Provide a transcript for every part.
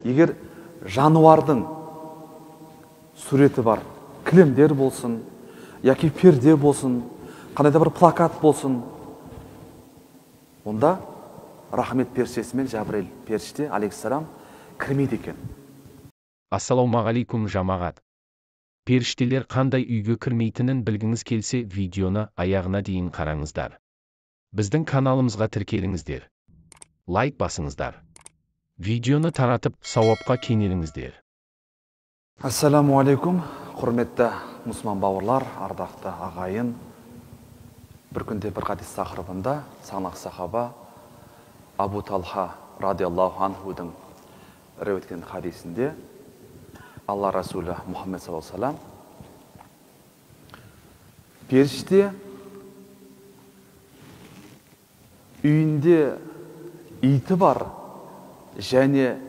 егер жануардың суреті бар кілемдер болсын, яки перде болсын, қандай да бір плакат болсын, онда рахмет періштесі мен Жабірейіл періште алейхиссалам кірмейді екен. Ассалаумағалейкум жамағат. Періштелер қандай үйге кірмейтінін білгіңіз келсе, видеоны аяғына дейін қараңыздар. Біздің каналымызға тіркеліңіздер. Лайк басыңыздар. Видеоны таратып, сауапқа кенеліңіздер. Ассаламу алейкум, құрметті мұсылман бауырлар, ардақты ағайын. Бір күнде бір хадис тақырыбында саңлақ сахаба Абу Талха радиаллаху анхудың риуаят еткен хадисінде Алла Расулі Мұхаммед саллаллаху алейхи ва саллям періште үйінде иті бар және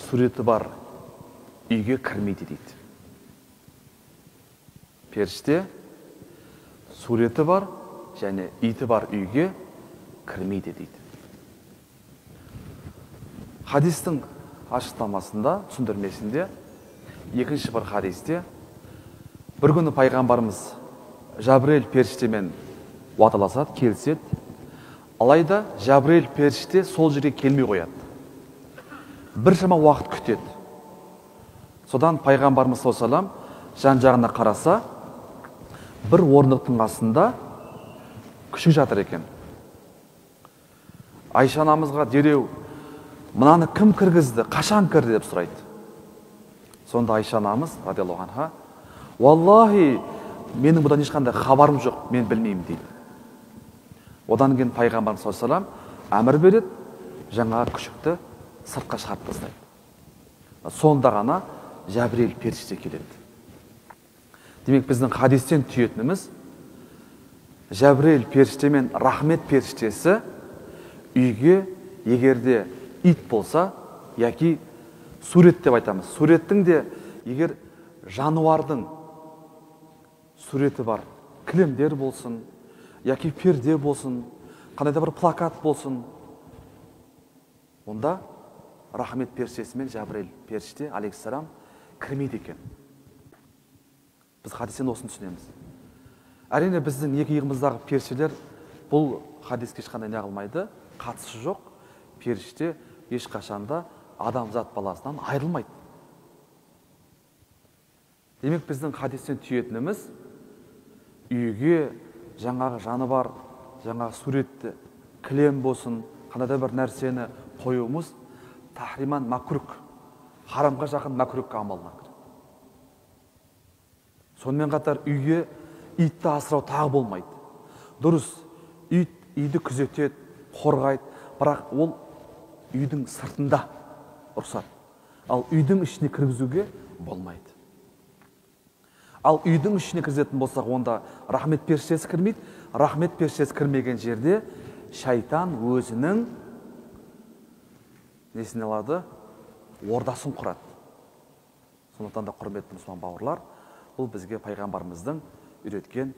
суреті бар үйге кірмейді дейді. Періште суреті бар және иті бар үйге кірмейді дейді. Хадистің ашықтамасында, түсіндірмесінде, екінші бір хадисте бір күні пайғамбарымыз Жабірейіл періштемен уағдаласады, келіседі. Алайда Жабірейіл періште сол жерге келмей қояды. Біршама уақыт күтеді. Содан пайғамбарымыз саллаллаху алейхи ва саллям жан-жағына қараса, бір орындықтың астында күшік жатыр екен. Айша анамызға дереу мынаны кім кіргізді, қашан кірді деп сұрайды. Сонда Айша анамыз радиаллаху анха, валлахи, менің бұдан ешқандай хабарым жоқ, мен білмеймін дейді. Одан кейін пайғамбарымыз саллаллаху алейхи ва саллям әмір береді, жаңағы күшікті сыртқа шығарып тастайды. Сонда ғана Жабірейіл періште келеді. Демек біздің хадистен түйетініміз, Жабірейіл періште мен рахмет періштесі үйге егерде ит болса, яки сурет деп айтамыз. Суреттің де егер жануардың суреті бар кілемдер болсын, яки перде болсын, қандай да бір плакат болсын, онда рахмет періштесі мен Жабірейіл періште алейхиссалам кірмейді екен. Біз хадистен осыны түсінеміз. Әрине біздің екі иығымыздағы періштелер бұл хадиске ешқандай не қылмайды, қатысы жоқ. Періште ешқашанда адамзат баласынан айырылмайды. Демек біздің хадистен түйетініміз, үйге жаңағы жаны бар, жаңағы суретті кілем болсын, қандай да бір нәрсені қоюымыз тахриман макрук, харамға жақын макрукка амалына кіреді. Сонымен қатар үйге итті асырау тағы болмайды. Дұрыс, үйді күзетеді, қорғайды, бірақ ол үйдің сыртында рұқсат. Ал үйдің ішіне кіргізуге болмайды. Ал үйдің ішіне кіргізетін болсақ, онда рахмет періштесі кірмейді. Рахмет періштесі кірмеген жерде шайтан өзінің несін алады? Ордасын құрады. Сондықтан да құрметті мұсылман бауырлар, бұл бізге пайғамбарымыздың үйреткен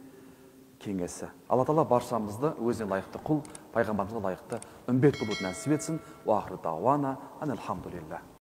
кеңесі. Алла Тағала баршамызды өзіне лайықты құл, пайғамбарымызға лайықты үмбет болуды нәсіп етсін. Уахру дауана анелхамдулилlah.